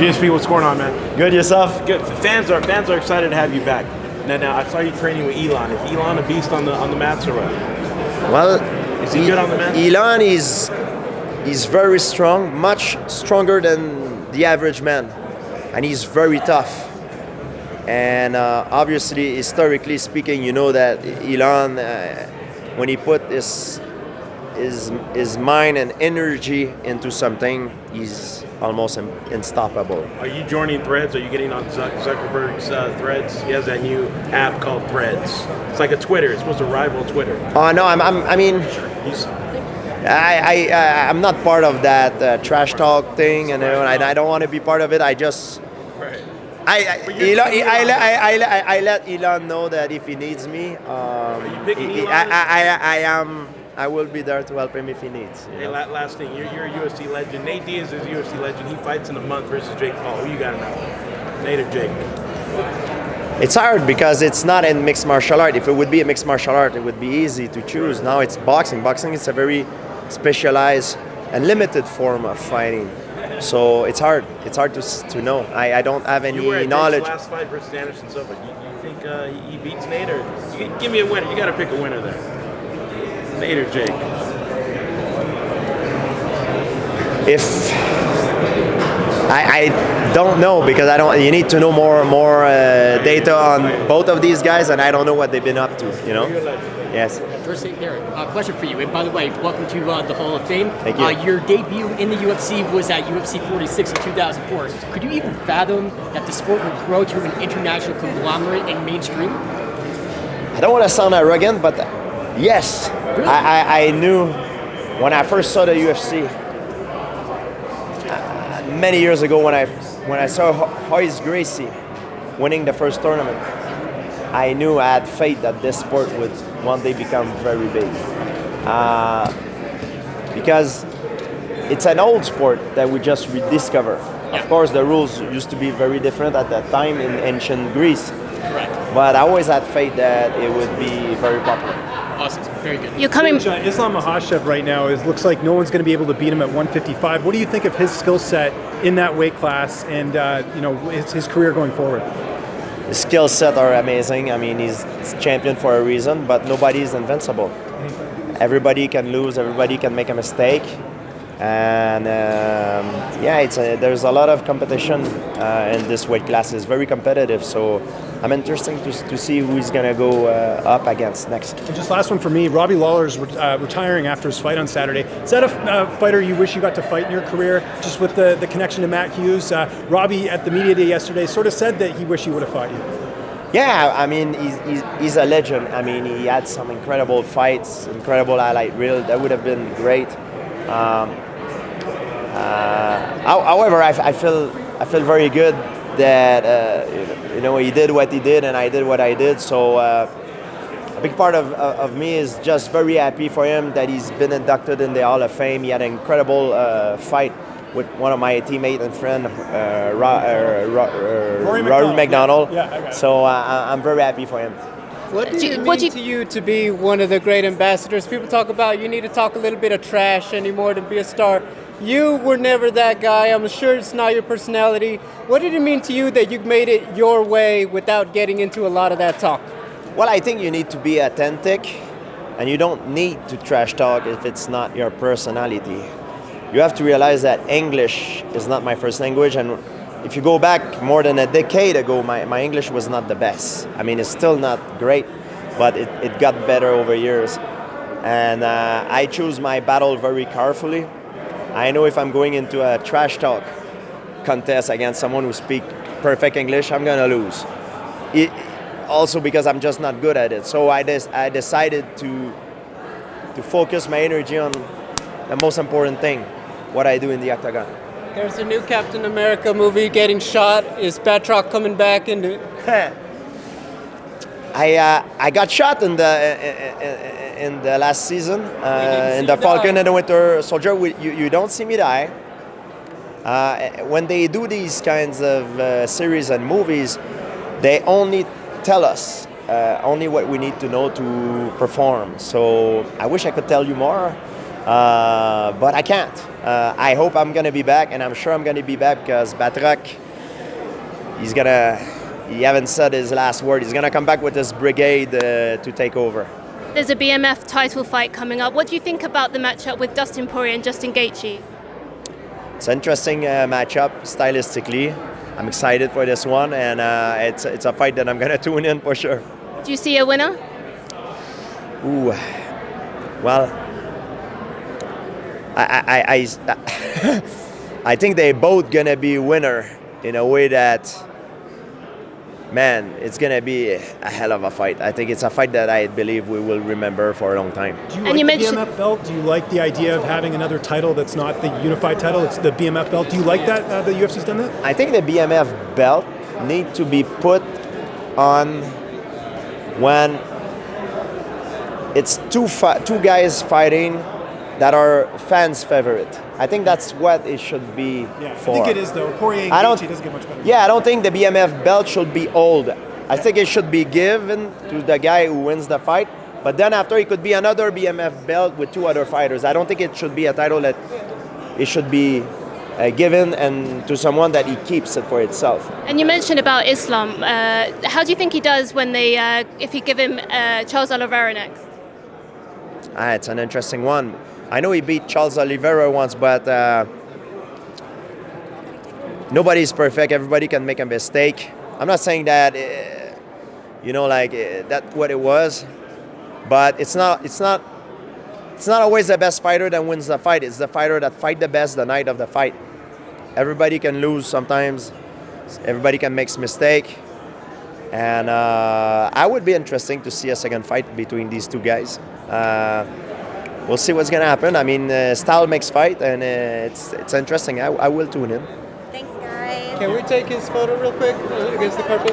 GSP, what's going on, man? Good, yourself? Good. Fans are excited to have you back. Now I saw you training with Elon. Is Elon a beast on the mats or what? Well, is he good on the mats? Elon is very strong, much stronger than the average man, and he's very tough. And obviously, historically speaking, you know that Elon, when he put his mind and energy into something, he's almost unstoppable. Are you joining Threads? Are you getting on Zuckerberg's Threads? He has that new app called Threads. It's like a Twitter. It's supposed to rival Twitter. Oh no, I'm not part of that trash talk thing, and I don't want to be part of it. I just. Right. I let Elon know that if he needs me, Are you picking Elon? I will be there to help him if he needs. Hey, last thing, you're a UFC legend. Nate Diaz is a UFC legend. He fights in a month versus Jake Paul. Who you got now? Nate or Jake? It's hard because it's not in mixed martial art. If it would be a mixed martial art, it would be easy to choose. Now it's boxing. Boxing is a very specialized and limited form of fighting. So it's hard. It's hard to know. I don't have any you were at knowledge. Jake's last fight versus Anderson Silva. You think he beats Nate, or give me a winner? You got to pick a winner there. Nate or Jake? If I don't know because I don't. You need to know more data on both of these guys, and I don't know what they've been up to. You know. Yes. First, St-Pierre, question for you. And by the way, welcome to the Hall of Fame. Thank you. Your debut in the UFC was at UFC 46 in 2004. Could you even fathom that the sport would grow to an international conglomerate and mainstream? I don't want to sound arrogant, but yes, Really? I knew when I first saw the UFC many years ago when I saw Royce Gracie winning the first tournament. I knew I had faith that this sport would one day become very big. Because it's an old sport that we just rediscover. Yeah. Of course, the rules used to be very different at that time in ancient Greece. Correct. But I always had faith that it would be very popular. Awesome. Very good. You're coming. Islam Makhachev right now looks like no one's going to be able to beat him at 155. What do you think of his skill set in that weight class and his career going forward? His skill set are amazing. I mean, he's champion for a reason, but nobody is invincible. Everybody can lose. Everybody can make a mistake, and there's a lot of competition in this weight class. It's very competitive, so I'm interested to see who he's gonna go up against next. And just last one for me, Robbie Lawler's retiring after his fight on Saturday. Is that a fighter you wish you got to fight in your career? Just with the connection to Matt Hughes, Robbie at the media day yesterday sort of said that he wished he would have fought you. Yeah, I mean, he's a legend. I mean, he had some incredible fights, incredible highlight reel. That would have been great. However, I feel very good that he did what he did and I did what I did. So a big part of me is just very happy for him that he's been inducted in the Hall of Fame. He had an incredible fight with one of my teammate and friend, Rory McDonald. Yeah, I got it. So I'm very happy for him. What does it mean to you to be one of the great ambassadors? People talk about you need to talk a little bit of trash anymore to be a star. You were never that guy. I'm sure it's not your personality. What did it mean to you that you made it your way without getting into a lot of that talk? Well, I think you need to be authentic, and you don't need to trash talk if it's not your personality. You have to realize that English is not my first language, and if you go back more than a decade ago, my English was not the best. I mean, it's still not great, but it got better over years. And I choose my battle very carefully. I know if I'm going into a trash talk contest against someone who speaks perfect English, I'm going to lose. Also because I'm just not good at it. So I decided to focus my energy on the most important thing, what I do in the octagon. There's a new Captain America movie getting shot. Is Batroc coming back into? I got shot in the last season in the Falcon and the Winter Soldier. You don't see me die. When they do these kinds of series and movies, they only tell us only what we need to know to perform. So I wish I could tell you more. But I can't. I hope I'm gonna be back, and I'm sure I'm gonna be back because Batroc, he haven't said his last word. He's gonna come back with his brigade to take over. There's a BMF title fight coming up. What do you think about the matchup with Dustin Poirier and Justin Gaethje? It's an interesting matchup stylistically. I'm excited for this one, and it's a fight that I'm gonna tune in for sure. Do you see a winner? Ooh, well, I I think they both gonna be winner in a way that, man, it's gonna be a hell of a fight. I think it's a fight that I believe we will remember for a long time. Do you And like you the mentioned- BMF belt? Do you like the idea of having another title that's not the unified title? It's the BMF belt. Do you like that the UFC's done that? I think the BMF belt need to be put on when it's two guys fighting that are fans' favorite. I think that's what it should be Yeah, for. I think it is though. Poirier and I don't- Gaethje doesn't get much better. Yeah, I don't think the BMF belt should be old. I think it should be given to the guy who wins the fight. But then after, it could be another BMF belt with two other fighters. I don't think it should be a title that it should be given and to someone that he keeps it for itself. And you mentioned about Islam. How do you think he does when they, if you give him Charles Oliveira next? It's an interesting one. I know he beat Charles Oliveira once, but nobody's perfect. Everybody can make a mistake. I'm not saying that, that's what it was, but it's not always the best fighter that wins the fight. It's the fighter that fight the best the night of the fight. Everybody can lose sometimes. Everybody can make mistake. And I would be interesting to see a second fight between these two guys. We'll see what's gonna happen. I mean, style makes fight, and it's interesting. I will tune in. Thanks, guys. Can we take his photo real quick against the carpet?